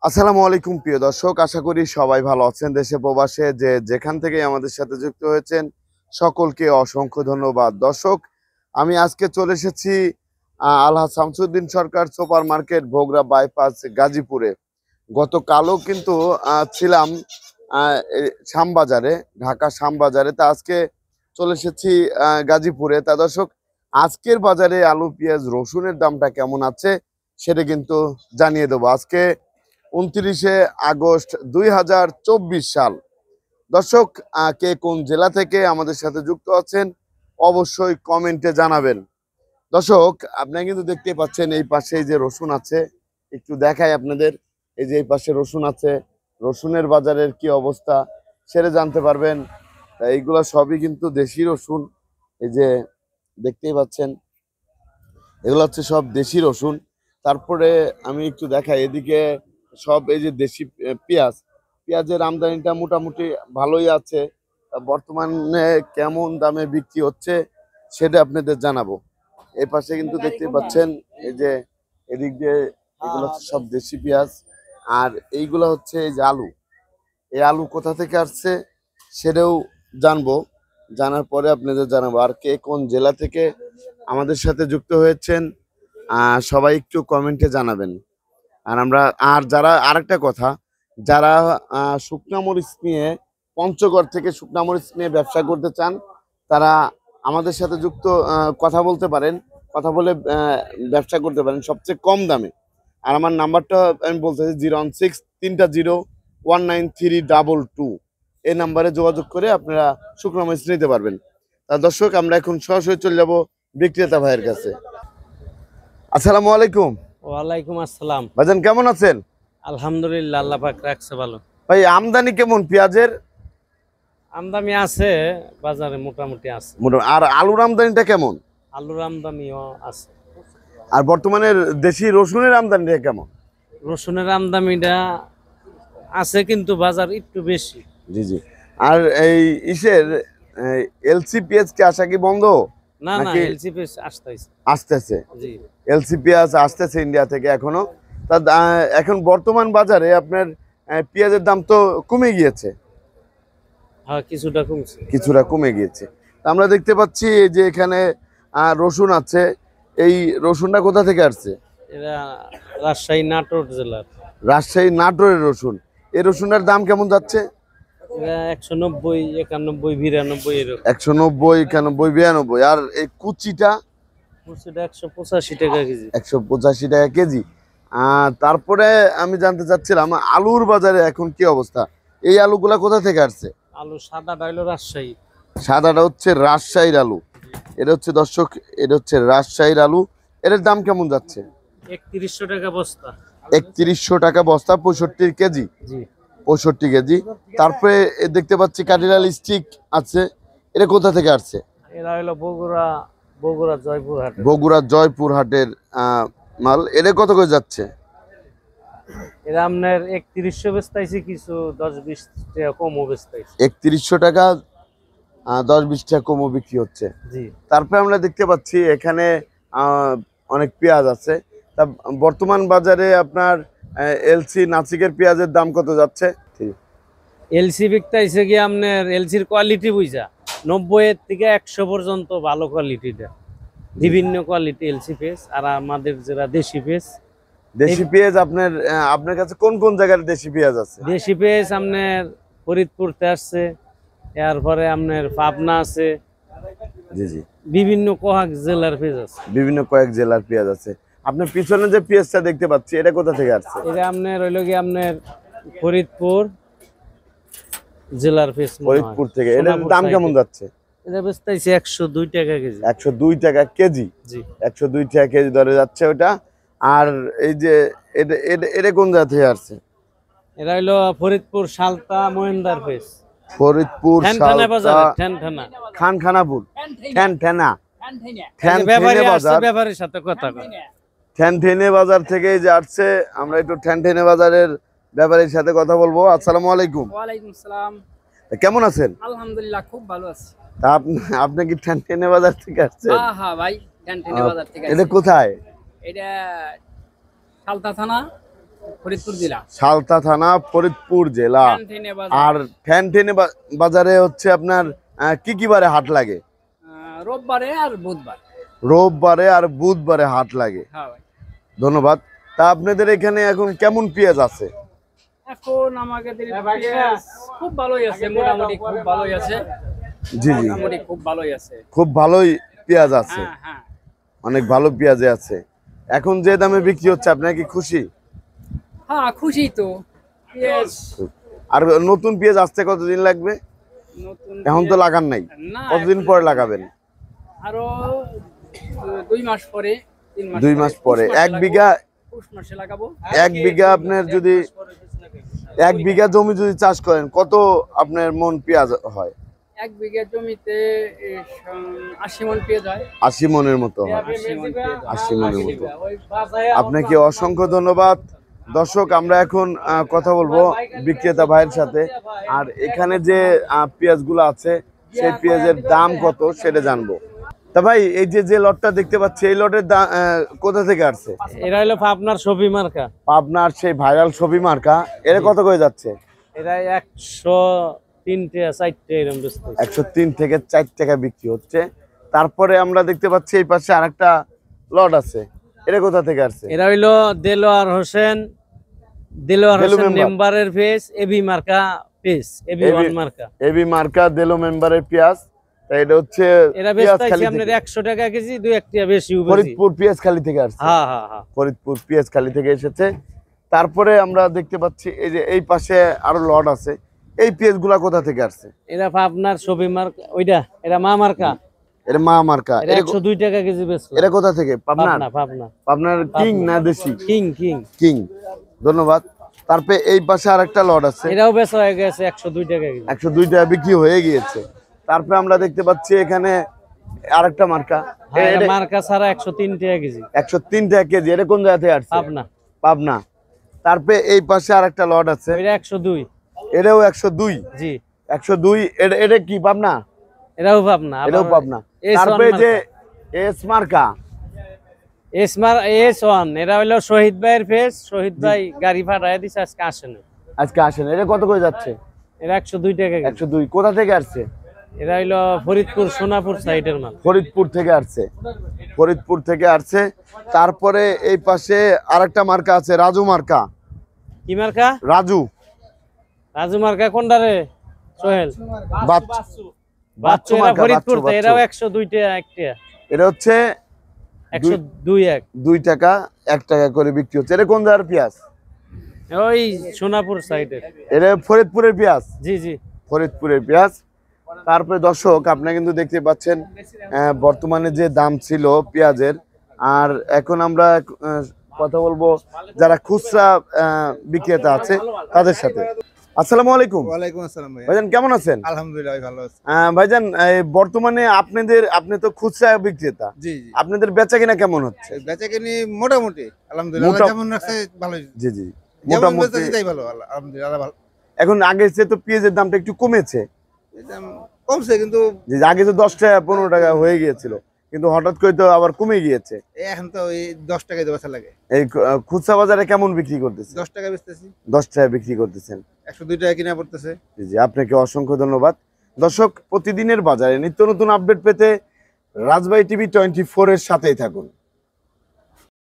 আসসালামু আলাইকুম প্রিয় দর্শক, আশা করি সবাই ভালো আছেন। দেশে প্রবাসে যে যেখান থেকে আমাদের সাথে যুক্ত হয়েছেন সকলকে অসংখ্য ধন্যবাদ। দর্শক, আমি আজকে চলে এসেছি আলহাজ শামসুদ্দিন সরকার সুপার মার্কেট, ভোগড়া বাইপাস, গাজীপুরে। গতকালও কিন্তু ছিলাম শ্যামবাজারে, ঢাকা শ্যামবাজারে। তা আজকে চলে এসেছি গাজীপুরে। তা দর্শক, আজকের বাজারে আলু, পেঁয়াজ, রসুনের দামটা কেমন আছে সেটা কিন্তু জানিয়ে দেবো। আজকে 29শে আগস্ট 2024 সাল। দর্শক, কে কোন জেলা থেকে আমাদের সাথে যুক্ত আছেন অবশ্যই কমেন্টে জানাবেন। দর্শক, আপনারা কিন্তু দেখতে পাচ্ছেন এই পাশে যে রসুন আছে, একটু দেখাই আপনাদের। এই যে এই পাশে রসুন আছে, রসুনের বাজারের কি অবস্থা সেটা জানতে পারবেন। এইগুলা সবই কিন্তু দেশি রসুন। এই যে দেখতেই পাচ্ছেন, এগুলো হচ্ছে সব দেশি রসুন। তারপরে আমি একটু দেখাই এদিকে, সব এই যে দেশি পেঁয়াজের আমদানিটা মোটামুটি ভালোই আছে। বর্তমানে কেমন দামে বিক্রি হচ্ছে সেটা আপনাদের জানাবো। এই পাশে কিন্তু দেখতে পাচ্ছেন এই যে এদিক দিয়ে, এগুলো হচ্ছে সব দেশি পেঁয়াজ। আর এইগুলো হচ্ছে এই যে আলু, এই আলু কোথা থেকে আসছে সেটাও জানবো। জানার পরে আপনাদের জানাবো। আর কে কোন জেলা থেকে আমাদের সাথে যুক্ত হয়েছেন সবাই একটু কমেন্টে জানাবেন। আর যারা, আরেকটা কথা, যারা শুকনা মরিচ নিয়ে, পঞ্চগড় থেকে শুকনা মরিচ নিয়ে ব্যবসা করতে চান, তারা আমাদের সাথে যুক্ত কথা বলতে পারেন। কথা বলে ব্যবসা করতে পারেন সবচেয়ে কম দামে। আর আমার নাম্বারটা আমি বলতেছি 016-3019322। এই নাম্বারে যোগাযোগ করে আপনারা শুকনা মরিচ নিতে পারবেন। তা দর্শক, আমরা এখন সরাসরি চলে যাব বিক্রেতা ভাইয়ের কাছে। আসসালামু আলাইকুম। ওয়ালাইকুম আসসালাম। ভাইজান কেমন আছেন? আলহামদুলিল্লাহ, আল্লাহ পাক রাখছে ভালো। ভাই, আমদানি কেমন পেঁয়াজের? আমদানি আছে, বাজারে মোটামুটি আছে। আর আলুর আমদানিটা কেমন? আলুর আমদানিও আছে। আর বর্তমানে দেশি রসুনের আমদানিটা কেমন? রসুনের আমদানিটা আছে, কিন্তু বাজার একটু বেশি। জি জি। আর এই ইসের এলসি পেঁয়াজ কি আসা কি বন্ধ? না না, নাকি এলসি পেস আসতেছে। আসতেছে? জি। এলসি পেঁয়াজ আসতেছে ইন্ডিয়া থেকে এখনো। তা এখন বর্তমান বাজারে আপনার পেঁয়াজের দাম তো কমে গিয়েছে। হ্যাঁ, কিছুটা কমছে। কিছুটা কমে গিয়েছে। তা আমরা দেখতে পাচ্ছি এই যে এখানে রসুন আছে। এই রসুনটা কোথা থেকে আসছে? এরা রাজশাহী নাটোর জেলার। রাজশাহী নাটোরের রসুন। এই রসুনের দাম কেমন যাচ্ছে? এরা 190, 91, 92 এরকম। 190, 91, 92। আর এই কুচিটা? কুচিটা 185 টাকা কেজি। 185 টাকা কেজি। তারপরে আমি জানতে চাচ্ছিলাম আলুর বাজারে এখন কি অবস্থা? এই আলুগুলা কোথা থেকে আসছে? আলু সাদা ডাইলো রাজশাহী। সাদাটা হচ্ছে রাজশাহীর আলু। এটা হচ্ছে দর্শক, এটা হচ্ছে রাজশাহীর আলু। এটার দাম কেমন যাচ্ছে? 3100 টাকা বস্তা। 3100 টাকা বস্তা, 65 কেজি। জি। 65 কেজি। তারপরে দেখতে পাচ্ছি কাঠিলাল স্টিক আছে। এটা কোথা থেকে আসছে? এরা হলো বগুড়া জয়পুরহাট। বগুড়া জয়পুরহাটের মাল। এটা কত করে যাচ্ছে? এরা আপনার 3100 বেচতাইছে, কিছু 10-20 টাকা কমও বেচতাইছে। 3100 টাকা 10-20 টাকা কমও বিক্রি হচ্ছে। জি। তারপরে আমরা দেখতে পাচ্ছি এখানে অনেক পেঁয়াজ আছে। তা বর্তমান বাজারে আপনার এলসি নাসিকের পেঁয়াজের দাম কত যাচ্ছে? এলসি বিকতাইছে কি আপনার এলসির কোয়ালিটি বুঝা 90 এর থেকে 100 পর্যন্ত ভালো কোয়ালিটিটা, বিভিন্ন কোয়ালিটি এলসি পেস। আর আমাদের যারা দেশি পেস, দেশি পেঁয়াজ আপনার আপনার কাছে কোন কোন জায়গার দেশি পেঁয়াজ আছে? দেশি পেস আপনার ফরিদপুরতে আসছে, এরপরে আপনার পাবনা আছে। জি জি। বিভিন্ন কয়েক জেলার পেজ আছে। বিভিন্ন কয়েক জেলার পেঁয়াজ আছে। আপনার পিছনে যে পেঁয়াজটা দেখতে পাচ্ছি এটা কোথা থেকে আসছে? এটা আপনার হইল কি আপনার ফরিদপুর জেলার পেজ। ফরিদপুর থেকে। এটার দাম কেমন যাচ্ছে? এটা বেচতাইছে 102 টাকা কেজি। 102 টাকা কেজি। জি। 102 টাকা কেজি দরে যাচ্ছে ওটা। আর এই যে এটা কোন জায়গা থেকে আসছে? এরা হইলো ফরিদপুর সালতা মহেন্দার পেজ। ফরিদপুর ঠ্যানঠেনা বাজারে, ঠ্যানঠেনা খানখানাপুর, ঠ্যানঠেনা ব্যাপারী আসছে, বাজার। ব্যাপারীর সাথে কথা কয়। ঠ্যানঠেনে বাজার থেকে যে আসছে, আমরা একটু ঠ্যানঠেনে বাজারের ব্যাপারীর সাথে কথা বলবো। আসসালামু আলাইকুম। ওয়ালাইকুম সালাম। কেমন আছেন? আলহামদুলিল্লাহ, খুব ভালো আছি। তা আপনি কি ঠ্যানঠেনে বাজার থেকে আসছেন? হ্যাঁ হ্যাঁ ভাই, ক্যান্টিনে বাজার থেকে এটা আসছি। কোথায়? এটা সালতা থানা, ফরিদপুর জেলা সালতা থানা, ফরিদপুর জেলা। ক্যান্টিনে বাজার। আর ফ্যানটেনে বাজারে হচ্ছে আপনার কি কি বারে হাট লাগে? রোববারে আর বুধবার। রোববারে আর বুধবারে হাট লাগে। হ্যাঁ ভাই। ধন্যবাদ। তা আপনাদের এখানে এখন কেমন পেঁয়াজ আছে? এখন আমাদের পেঁয়াজ খুব ভালোই আছে, মোটামুটি খুব ভালোই আছে। জি জি, মোটামুটি খুব ভালোই আছে। খুব ভালোই পেঁয়াজ আছে, হ্যাঁ হ্যাঁ অনেক ভালো পেঁয়াজে আছে। এখন যে দামে বিক্রি হচ্ছে আপনার কি খুশি? হ্যাঁ, খুশি তো। পেঁয়াজ আর নতুন পেঁয়াজ আসতে কতদিন লাগবে? নতুন এখন তো লাগান নাই, না, কতদিন পরে লাগাবেন? আরো 2 মাস পরে, 3 মাস 2 মাস পরে। পৌষ মাসে এক লাগাবো। বিঘা, পৌষ মাসে লাগাবো। 1 বিঘা আপনার যদি 1 বিঘা জমি যদি চাষ করেন কত আপনার মন পেঁয়াজ হয়? 1 বিঘা জমিতে 80 মণ পেঁয়াজ হয়। 80 মনের মতো হয়। 80 মণ পেঁয়াজ হয়। 80 মনের মতো। আপনাকে অসংখ্য ধন্যবাদ। দর্শক, আমরা এখন কথা বলবো বিক্রেতা ভাইয়ের সাথে। আর এখানে যে পেঁয়াজগুলো আছে সেই পেঁয়াজের দাম কত সেটা জানবো। তা ভাই, এই যে যে লটটা দেখতে পাচ্ছি এই লটের দাম কোথা থেকে আসছে? এরা হলো আপনার ছবি মার্কা। আপনার সেই ভাইরাল ছবি মার্কা। এর কত করে যাচ্ছে? এরা 103 টাকা 4 টাকা এরকম বেচতে। 103 থেকে 4 টাকা বিক্রি হচ্ছে। তারপরে আমরা দেখতে পাচ্ছি এই পাশে আরেকটা লট আছে। এটা কোথা থেকে আসছে? এরা হইলো দেলোয়ার হোসেন মেম্বার। মেম্বারের পেজ, এবি মার্কা পেজ, এবি ওয়ান মার্কা। এবি মার্কা দেলো মেম্বারের পেঁয়াজ। তাই এটা হচ্ছে এরা পেঁয়াজ বেচতেছি খালি আপনার থেকে। 100 টাকা কেজি, 2-1 টাকা বেশি বেশি। ফরিদপুর পেঁয়াজ খালি থেকে আসছে। হ্যাঁ হ্যাঁ হ্যাঁ। ফরিদপুর পেঁয়াজ খালি থেকে এসেছে। তারপরে আমরা দেখতে পাচ্ছি এই যে এই পাশে আরো লট আছে। এই পেঁয়াজগুলা কোথা থেকে আসছে? এরা আপনার ছবি মার্কা, ওইটা এরা মা মার্কা। এটা মা মার্কা। এরা 102 টাকা কেজি বেচলো। এটা কোথা থেকে? পাবনার? পাবনা। আপনার কিং না দেশি? King king. কিং, ধন্যবাদ। তারপরে এই পাশে আরেকটা লট আছে। এরাও বেচা হয়ে গেছে 102 টাকা কেজি। 102 টাকা বিক্রি হয়ে গিয়েছে। তারপরে আমরা দেখতে পাচ্ছি এখানে আরেকটা মার্কা। হ্যাঁ, এরা মার্কা ছাড়া 103 টাকা কেজি। 103 টাকা কেজি। এটা কোন জায়গা থেকে আসছে? পাবনা। পাবনা। তারপরে এই পাশে আরেকটা লট আছে। এটা 102। এটাও 102। জি। 102। এটা কি পাবনা? এরাও পাবনা। এটাও পাবনা। তারপরে যে এস মার্কা। S1 এরা হলো শহীদ ভাইয়ের পেজ। শহীদ ভাই গাড়ি ভাড়ায় দিছে, আজকে আসে না। আজকে আসেন। এটা কত করে যাচ্ছে? এরা 102 টাকা কেজি। 102। কোথা থেকে আসছে? এরা হইলো ফরিদপুর সোনাপুর সাইডের মাল। ফরিদপুর থেকে আসছে। ফরিদপুর থেকে আসছে। তারপরে এই পাশে আরেকটা মার্কা আছে, রাজু মার্কা। কি মার্কা? রাজু। রাজু মার্কা কোনটা রে সোহেল? বাচ্চু বাচ্চু। এরা মার্কা। ফরিদপুর বাচ্চু, থেকে। এরাও 102 টাকা, 1 টাকা। এটা হচ্ছে 102 2 টাকা 1 টাকা করে বিক্রি হচ্ছে। এটা কোন জায়গার পেঁয়াজ? ওই সোনাপুর সাইডের। এটা ফরিদপুরের পেঁয়াজ। জি জি। ফরিদপুরের পেঁয়াজ। তারপরে দর্শক, আপনারা কিন্তু দেখতে পাচ্ছেন বর্তমানে যে দাম ছিল পেঁয়াজের। আর এখন আমরা কথা বলবো যারা খুচরা বিক্রেতা আছে তাদের সাথে। আসসালামু আলাইকুম। ওয়ালাইকুম আসসালাম ভাই। ভাইজান কেমন আছেন? আলহামদুলিল্লাহ ভাই, ভালো আছি। ভাইজান, বর্তমানে আপনি তো খুচরা বিক্রেতা, জি জি। আপনাদের বেচা কিনা কেমন হচ্ছে? বেচাকেনি মোটামুটি আলহামদুলিল্লাহ, মোটা- আল্লাহ যেমন রাখছে ভালোই। জি জি, যেমন মোটামুটি। বেচতেছি তাই ভালো, আলহামদুলিল্লাহ আল্লাহ ভালো। এখন আগের চেয়ে তো পেঁয়াজের দামটা একটু কমেছে। এই দাম কমছে কিন্তু যে আগে তো 10 টাকা 15 টাকা হয়ে গিয়েছিল, কিন্তু হঠাৎ করে তো আবার কমে গিয়েছে। এখন তো ওই 10 টাকায় বেচা লাগে। এই খুচরা বাজারে কেমন বিক্রি করতেছে? 10 টাকা বেচতেছি, 10 টাকা বিক্রি করতেছেন। 102 টাকা কিনা পড়তেছে। জি জি, আপনাকে অসংখ্য ধন্যবাদ। দর্শক, প্রতিদিনের বাজারে নিত্য নতুন আপডেট পেতে রাজবাড়ী টিভি 24 এর সাথেই থাকুন।